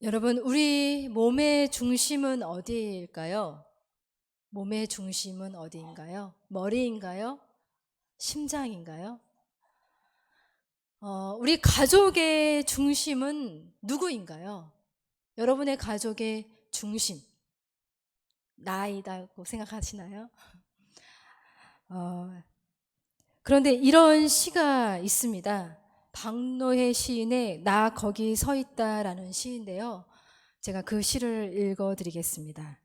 여러분, 우리 몸의 중심은 어디일까요? 몸의 중심은 어디인가요? 머리인가요? 심장인가요? 우리 가족의 중심은 누구인가요? 여러분의 가족의 중심, 나이다고 생각하시나요? 어, 그런데 이런 시가 있습니다. 박노해 시인의 나 거기 서 있다라는 시인데요. 제가 그 시를 읽어드리겠습니다.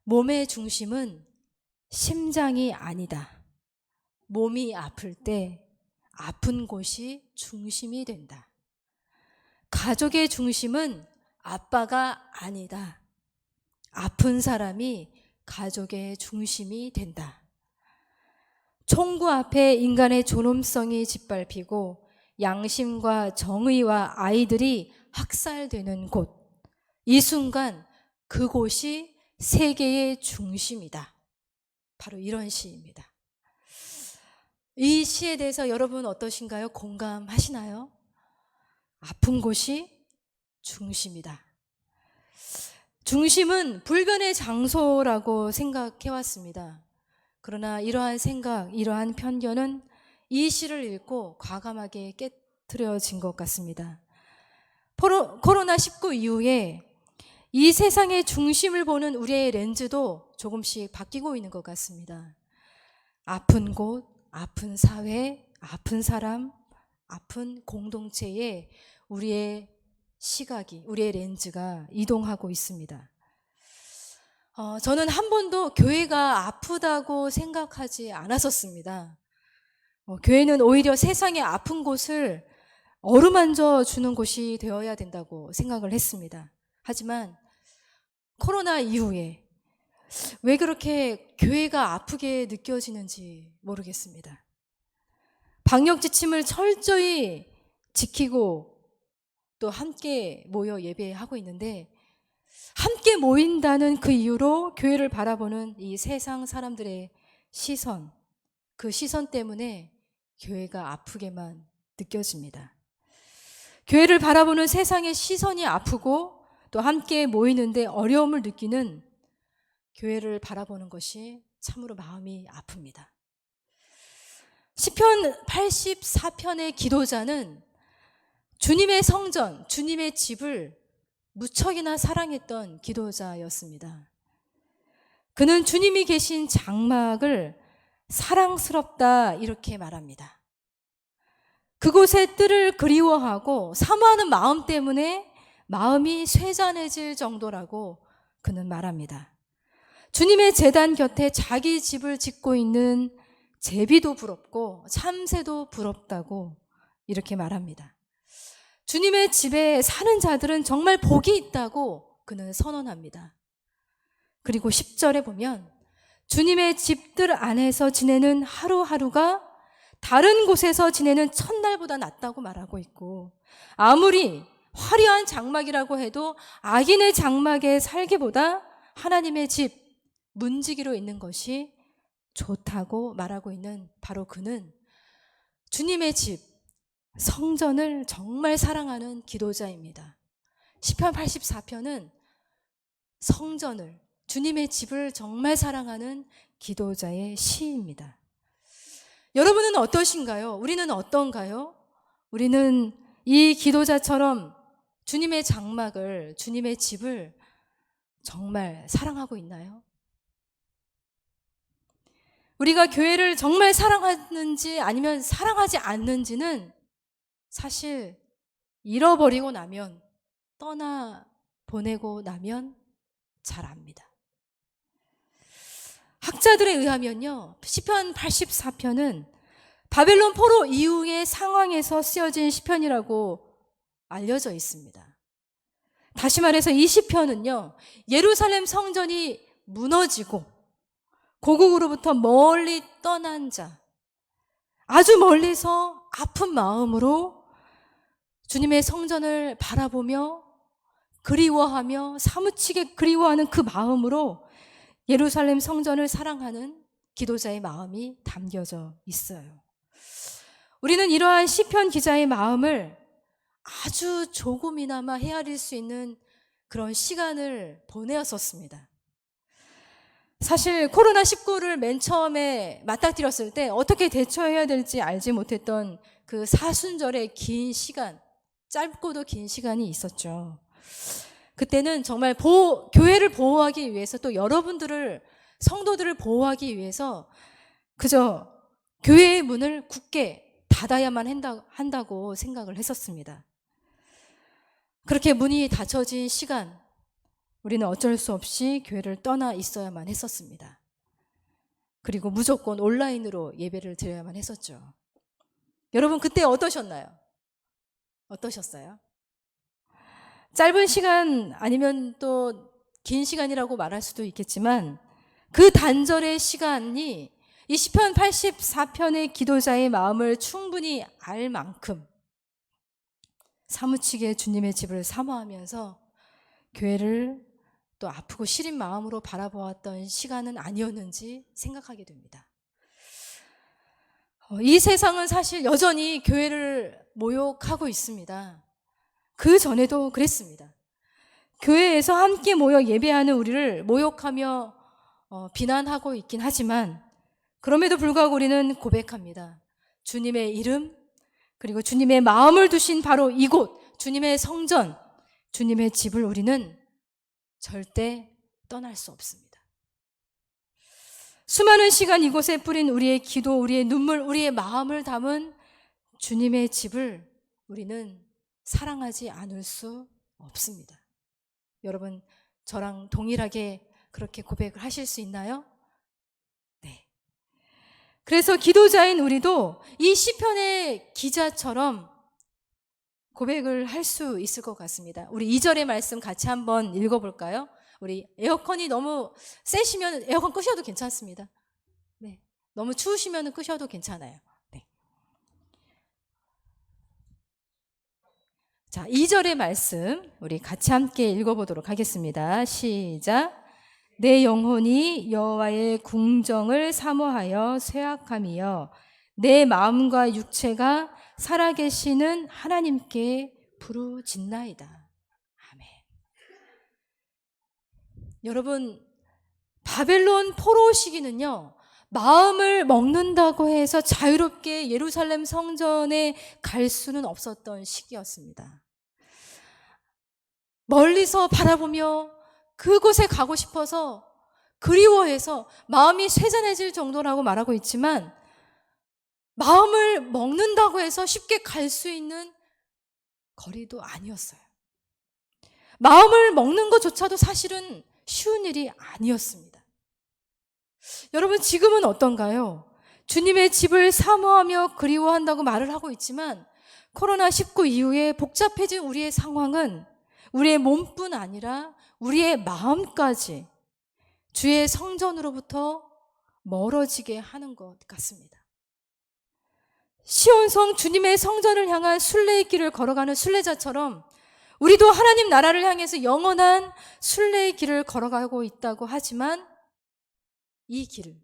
몸의 중심은 심장이 아니다. 몸이 아플 때 아픈 곳이 중심이 된다. 가족의 중심은 아빠가 아니다. 아픈 사람이 가족의 중심이 된다. 총구 앞에 인간의 존엄성이 짓밟히고 양심과 정의와 아이들이 학살되는 곳. 이 순간 그곳이 세계의 중심이다. 바로 이런 시입니다. 이 시에 대해서 여러분 어떠신가요? 공감하시나요? 아픈 곳이 중심이다. 중심은 불변의 장소라고 생각해 왔습니다. 그러나 이러한 생각, 이러한 편견은 이 시를 읽고 과감하게 깨트려진 것 같습니다. 코로나19 이후에 이 세상의 중심을 보는 우리의 렌즈도 조금씩 바뀌고 있는 것 같습니다. 아픈 곳, 아픈 사회, 아픈 사람, 아픈 공동체에 우리의 시각이, 우리의 렌즈가 이동하고 있습니다. 저는 한 번도 교회가 아프다고 생각하지 않았었습니다. 교회는 오히려 세상의 아픈 곳을 어루만져 주는 곳이 되어야 된다고 생각을 했습니다. 하지만 코로나 이후에 왜 그렇게 교회가 아프게 느껴지는지 모르겠습니다. 방역 지침을 철저히 지키고 또 함께 모여 예배하고 있는데 함께 모인다는 그 이유로 교회를 바라보는 이 세상 사람들의 시선, 그 시선 때문에 교회가 아프게만 느껴집니다. 교회를 바라보는 세상의 시선이 아프고 또 함께 모이는데 어려움을 느끼는 교회를 바라보는 것이 참으로 마음이 아픕니다. 시편 84편의 기도자는 주님의 성전, 주님의 집을 무척이나 사랑했던 기도자였습니다. 그는 주님이 계신 장막을 사랑스럽다 이렇게 말합니다. 그곳의 뜰을 그리워하고 사모하는 마음 때문에 마음이 쇠잔해질 정도라고 그는 말합니다. 주님의 제단 곁에 자기 집을 짓고 있는 제비도 부럽고 참새도 부럽다고 이렇게 말합니다. 주님의 집에 사는 자들은 정말 복이 있다고 그는 선언합니다. 그리고 10절에 보면 주님의 집들 안에서 지내는 하루하루가 다른 곳에서 지내는 첫날보다 낫다고 말하고 있고, 아무리 화려한 장막이라고 해도 악인의 장막에 살기보다 하나님의 집, 문지기로 있는 것이 좋다고 말하고 있는 바로 그는 주님의 집, 성전을 정말 사랑하는 기도자입니다. 시편 84편은 성전을, 주님의 집을 정말 사랑하는 기도자의 시입니다. 여러분은 어떠신가요? 우리는 어떤가요? 우리는 이 기도자처럼 주님의 장막을, 주님의 집을 정말 사랑하고 있나요? 우리가 교회를 정말 사랑하는지 아니면 사랑하지 않는지는 사실 잃어버리고 나면, 떠나보내고 나면 잘 압니다. 학자들에 의하면요, 시편 84편은 바벨론 포로 이후의 상황에서 쓰여진 시편이라고 알려져 있습니다. 다시 말해서 이 시편은요, 예루살렘 성전이 무너지고 고국으로부터 멀리 떠난 자, 아주 멀리서 아픈 마음으로 주님의 성전을 바라보며 그리워하며 사무치게 그리워하는 그 마음으로 예루살렘 성전을 사랑하는 기도자의 마음이 담겨져 있어요. 우리는 이러한 시편 기자의 마음을 아주 조금이나마 헤아릴 수 있는 그런 시간을 보내었었습니다. 사실 코로나19를 맨 처음에 맞닥뜨렸을 때 어떻게 대처해야 될지 알지 못했던 그 사순절의 긴 시간, 짧고도 긴 시간이 있었죠. 그때는 정말 교회를 보호하기 위해서, 또 여러분들을, 성도들을 보호하기 위해서 그저 교회의 문을 굳게 닫아야만 한다고 생각을 했었습니다. 그렇게 문이 닫혀진 시간, 우리는 어쩔 수 없이 교회를 떠나 있어야만 했었습니다. 그리고 무조건 온라인으로 예배를 드려야만 했었죠. 여러분, 그때 어떠셨나요? 어떠셨어요? 짧은 시간 아니면 또 긴 시간이라고 말할 수도 있겠지만 그 단절의 시간이 이 시편 84편의 기도자의 마음을 충분히 알 만큼 사무치게 주님의 집을 사모하면서 교회를 또 아프고 시린 마음으로 바라보았던 시간은 아니었는지 생각하게 됩니다. 이 세상은 사실 여전히 교회를 모욕하고 있습니다. 그 전에도 그랬습니다. 교회에서 함께 모여 예배하는 우리를 모욕하며 비난하고 있긴 하지만 그럼에도 불구하고 우리는 고백합니다. 주님의 이름, 그리고 주님의 마음을 두신 바로 이곳, 주님의 성전, 주님의 집을 우리는 절대 떠날 수 없습니다. 수많은 시간 이곳에 뿌린 우리의 기도, 우리의 눈물, 우리의 마음을 담은 주님의 집을 우리는 사랑하지 않을 수 없습니다. 여러분, 저랑 동일하게 그렇게 고백을 하실 수 있나요? 네. 그래서 기도자인 우리도 이 시편의 기자처럼 고백을 할 수 있을 것 같습니다. 우리 2절의 말씀 같이 한번 읽어볼까요? 우리 에어컨이 너무 세시면 에어컨 끄셔도 괜찮습니다. 네. 너무 추우시면 끄셔도 괜찮아요. 네. 자, 2절의 말씀 우리 같이 함께 읽어보도록 하겠습니다. 시작. 내 영혼이 여호와의 궁정을 사모하여 쇠약함이여 내 마음과 육체가 살아계시는 하나님께 부르짖나이다. 아멘. 여러분, 바벨론 포로 시기는요, 마음을 먹는다고 해서 자유롭게 예루살렘 성전에 갈 수는 없었던 시기였습니다. 멀리서 바라보며 그곳에 가고 싶어서 그리워해서 마음이 쇠잔해질 정도라고 말하고 있지만 마음을 먹는다고 해서 쉽게 갈 수 있는 거리도 아니었어요. 마음을 먹는 것조차도 사실은 쉬운 일이 아니었습니다. 여러분, 지금은 어떤가요? 주님의 집을 사모하며 그리워한다고 말을 하고 있지만 코로나19 이후에 복잡해진 우리의 상황은 우리의 몸뿐 아니라 우리의 마음까지 주의 성전으로부터 멀어지게 하는 것 같습니다. 시온성 주님의 성전을 향한 순례의 길을 걸어가는 순례자처럼 우리도 하나님 나라를 향해서 영원한 순례의 길을 걸어가고 있다고 하지만 이 길은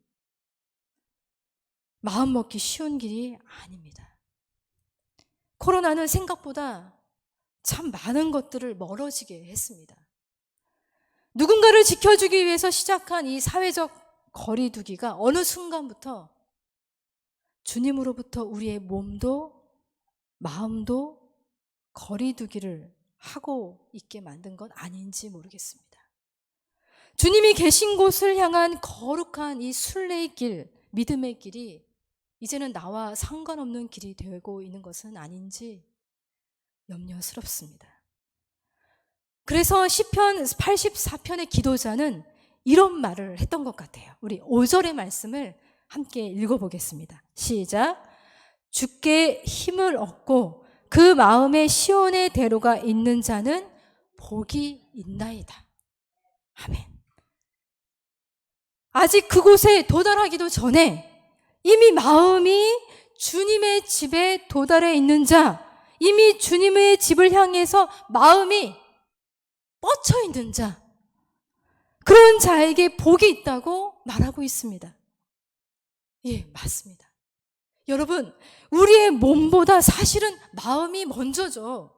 마음 먹기 쉬운 길이 아닙니다. 코로나는 생각보다 참 많은 것들을 멀어지게 했습니다. 누군가를 지켜주기 위해서 시작한 이 사회적 거리두기가 어느 순간부터 주님으로부터 우리의 몸도 마음도 거리두기를 하고 있게 만든 건 아닌지 모르겠습니다. 주님이 계신 곳을 향한 거룩한 이 순례의 길, 믿음의 길이 이제는 나와 상관없는 길이 되고 있는 것은 아닌지 염려스럽습니다. 그래서 시편 84편의 기도자는 이런 말을 했던 것 같아요. 우리 5절의 말씀을 함께 읽어보겠습니다. 시작. 주께 힘을 얻고 그 마음에 시온의 대로가 있는 자는 복이 있나이다. 아멘. 아직 그곳에 도달하기도 전에 이미 마음이 주님의 집에 도달해 있는 자, 이미 주님의 집을 향해서 마음이 뻗쳐 있는 자, 그런 자에게 복이 있다고 말하고 있습니다. 예, 맞습니다. 여러분, 우리의 몸보다 사실은 마음이 먼저죠.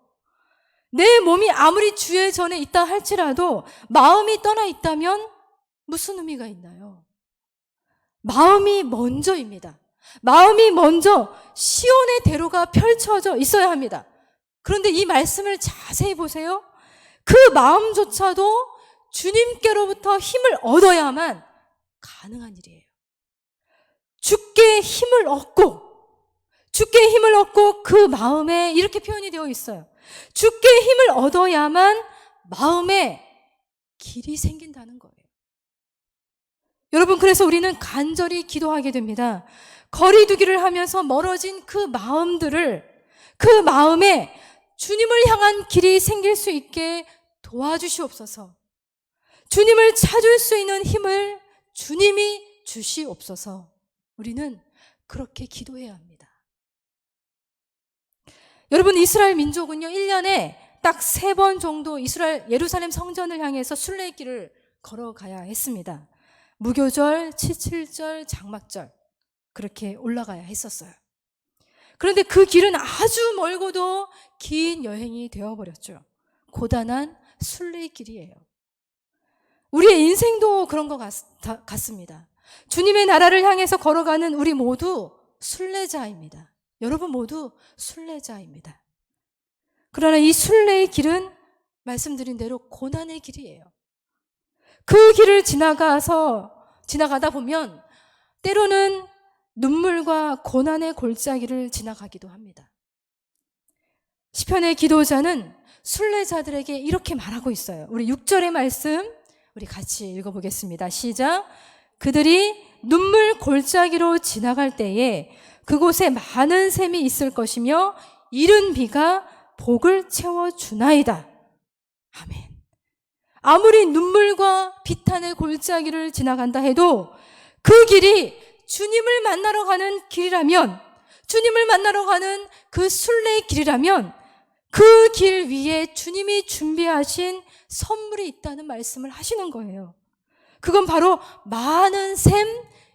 내 몸이 아무리 주의 전에 있다 할지라도 마음이 떠나 있다면 무슨 의미가 있나요? 마음이 먼저입니다. 마음이 먼저 시온의 대로가 펼쳐져 있어야 합니다. 그런데 이 말씀을 자세히 보세요. 그 마음조차도 주님께로부터 힘을 얻어야만 가능한 일이에요. 주께 힘을 얻고 그 마음에 이렇게 표현이 되어 있어요. 주께 힘을 얻어야만 마음에 길이 생긴다는 거예요. 여러분, 그래서 우리는 간절히 기도하게 됩니다. 거리두기를 하면서 멀어진 그 마음들을, 그 마음에 주님을 향한 길이 생길 수 있게 도와주시옵소서. 주님을 찾을 수 있는 힘을 주님이 주시옵소서. 우리는 그렇게 기도해야 합니다. 여러분, 이스라엘 민족은요, 1년에 딱 3번 정도 예루살렘 성전을 향해서 순례길을 걸어가야 했습니다. 무교절, 칠칠절, 장막절, 그렇게 올라가야 했었어요. 그런데 그 길은 아주 멀고도 긴 여행이 되어버렸죠. 고단한 순례길이에요. 우리의 인생도 그런 것 같습니다. 주님의 나라를 향해서 걸어가는 우리 모두 순례자입니다. 여러분 모두 순례자입니다. 그러나 이 순례의 길은 말씀드린 대로 고난의 길이에요. 그 길을 지나가다 보면 때로는 눈물과 고난의 골짜기를 지나가기도 합니다. 시편의 기도자는 순례자들에게 이렇게 말하고 있어요. 우리 6절의 말씀 우리 같이 읽어보겠습니다. 시작. 그들이 눈물 골짜기로 지나갈 때에 그곳에 많은 샘이 있을 것이며 이른 비가 복을 채워주나이다. 아멘. 아무리 눈물과 비탄의 골짜기를 지나간다 해도 그 길이 주님을 만나러 가는 길이라면, 주님을 만나러 가는 그 순례의 길이라면 그 길 위에 주님이 준비하신 선물이 있다는 말씀을 하시는 거예요. 그건 바로 많은 샘,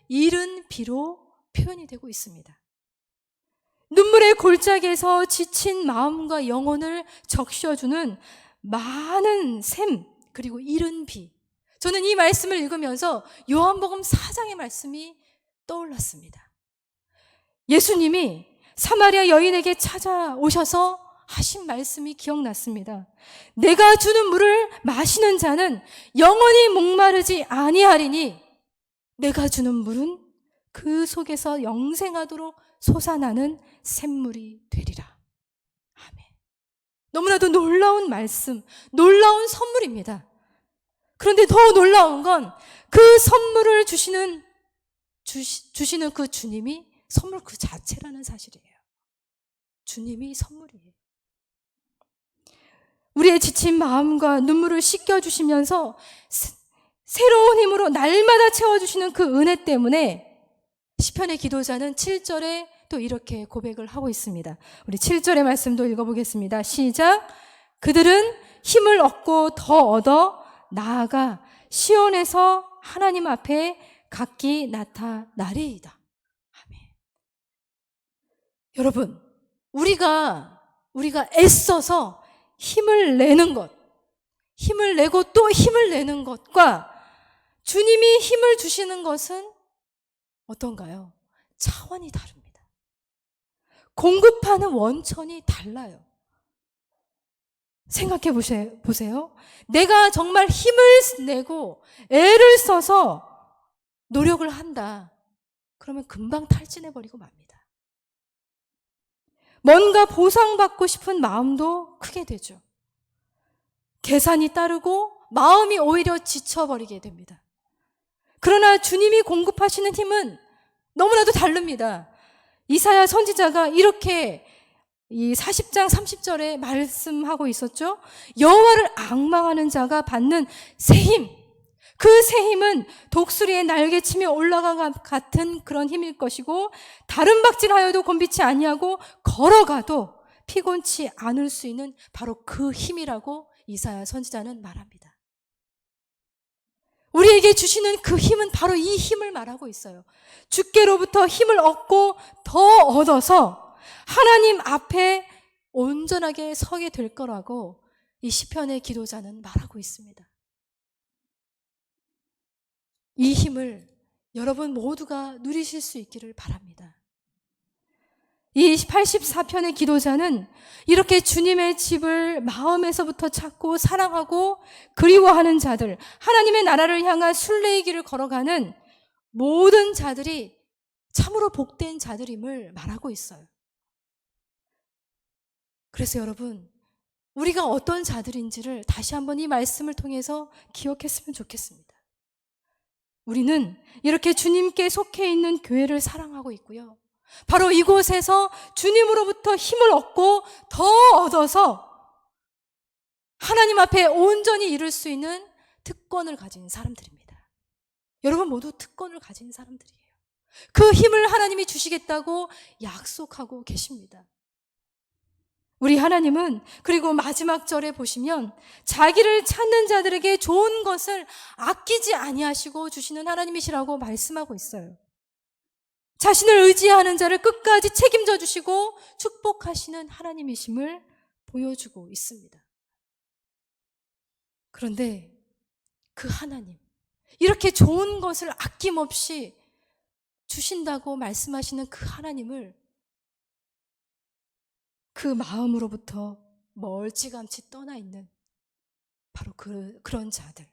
이른 비로 표현이 되고 있습니다. 눈물의 골짜기에서 지친 마음과 영혼을 적셔주는 많은 샘, 그리고 이른 비. 저는 이 말씀을 읽으면서 요한복음 4장의 말씀이 떠올랐습니다. 예수님이 사마리아 여인에게 찾아오셔서 하신 말씀이 기억났습니다. 내가 주는 물을 마시는 자는 영원히 목마르지 아니하리니 내가 주는 물은 그 속에서 영생하도록 솟아나는 샘물이 되리라. 아멘. 너무나도 놀라운 말씀, 놀라운 선물입니다. 그런데 더 놀라운 건 그 선물을 주시는 그 주님이 선물 그 자체라는 사실이에요. 주님이 선물이에요. 우리의 지친 마음과 눈물을 씻겨주시면서 새로운 힘으로 날마다 채워주시는 그 은혜 때문에 시편의 기도자는 7절에 또 이렇게 고백을 하고 있습니다. 우리 7절의 말씀도 읽어보겠습니다. 시작. 그들은 힘을 얻고 더 얻어 나아가 시온에서 하나님 앞에 각기 나타나리이다. 아멘. 여러분, 우리가 애써서 힘을 내는 것, 힘을 내고 또 힘을 내는 것과 주님이 힘을 주시는 것은 어떤가요? 차원이 다릅니다. 공급하는 원천이 달라요. 생각해 보세요. 내가 정말 힘을 내고 애를 써서 노력을 한다. 그러면 금방 탈진해버리고 맙니다. 뭔가 보상받고 싶은 마음도 크게 되죠. 계산이 따르고 마음이 오히려 지쳐버리게 됩니다. 그러나 주님이 공급하시는 힘은 너무나도 다릅니다. 이사야 선지자가 이렇게 이 40장 30절에 말씀하고 있었죠. 여호와를 앙망하는 자가 받는 새 힘, 그 새 힘은 독수리의 날개치며 올라가 같은 그런 힘일 것이고 다른 박질하여도 곤비치 아니하고 걸어가도 피곤치 않을 수 있는 바로 그 힘이라고 이사야 선지자는 말합니다. 우리에게 주시는 그 힘은 바로 이 힘을 말하고 있어요. 주께로부터 힘을 얻고 더 얻어서 하나님 앞에 온전하게 서게 될 거라고 이 시편의 기도자는 말하고 있습니다. 이 힘을 여러분 모두가 누리실 수 있기를 바랍니다. 이 84편의 기도자는 이렇게 주님의 집을 마음에서부터 찾고 사랑하고 그리워하는 자들, 하나님의 나라를 향한 순례의 길을 걸어가는 모든 자들이 참으로 복된 자들임을 말하고 있어요. 그래서 여러분, 우리가 어떤 자들인지를 다시 한번 이 말씀을 통해서 기억했으면 좋겠습니다. 우리는 이렇게 주님께 속해 있는 교회를 사랑하고 있고요. 바로 이곳에서 주님으로부터 힘을 얻고 더 얻어서 하나님 앞에 온전히 이룰 수 있는 특권을 가진 사람들입니다. 여러분 모두 특권을 가진 사람들이에요. 그 힘을 하나님이 주시겠다고 약속하고 계십니다. 우리 하나님은 그리고 마지막 절에 보시면 자기를 찾는 자들에게 좋은 것을 아끼지 아니하시고 주시는 하나님이시라고 말씀하고 있어요. 자신을 의지하는 자를 끝까지 책임져 주시고 축복하시는 하나님이심을 보여주고 있습니다. 그런데 그 하나님, 이렇게 좋은 것을 아낌없이 주신다고 말씀하시는 그 하나님을 그 마음으로부터 멀찌감치 떠나 있는 바로 그런 자들,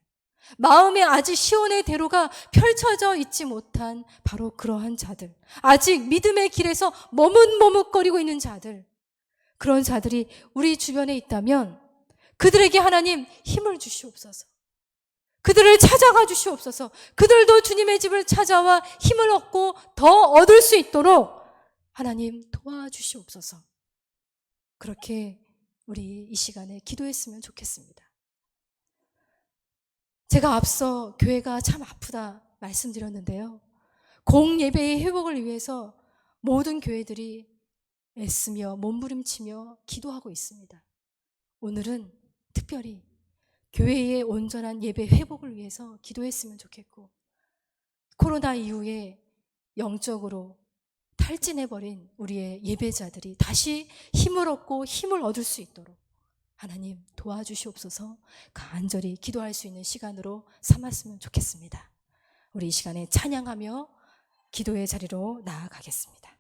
마음에 아직 시온의 대로가 펼쳐져 있지 못한 바로 그러한 자들, 아직 믿음의 길에서 머뭇머뭇거리고 있는 자들, 그런 자들이 우리 주변에 있다면 그들에게 하나님 힘을 주시옵소서. 그들을 찾아가 주시옵소서. 그들도 주님의 집을 찾아와 힘을 얻고 더 얻을 수 있도록 하나님 도와주시옵소서. 그렇게 우리 이 시간에 기도했으면 좋겠습니다. 제가 앞서 교회가 참 아프다 말씀드렸는데요. 공예배의 회복을 위해서 모든 교회들이 애쓰며 몸부림치며 기도하고 있습니다. 오늘은 특별히 교회의 온전한 예배 회복을 위해서 기도했으면 좋겠고, 코로나 이후에 영적으로 탈진해버린 우리의 예배자들이 다시 힘을 얻고 힘을 얻을 수 있도록 하나님 도와주시옵소서. 간절히 기도할 수 있는 시간으로 삼았으면 좋겠습니다. 우리 이 시간에 찬양하며 기도의 자리로 나아가겠습니다.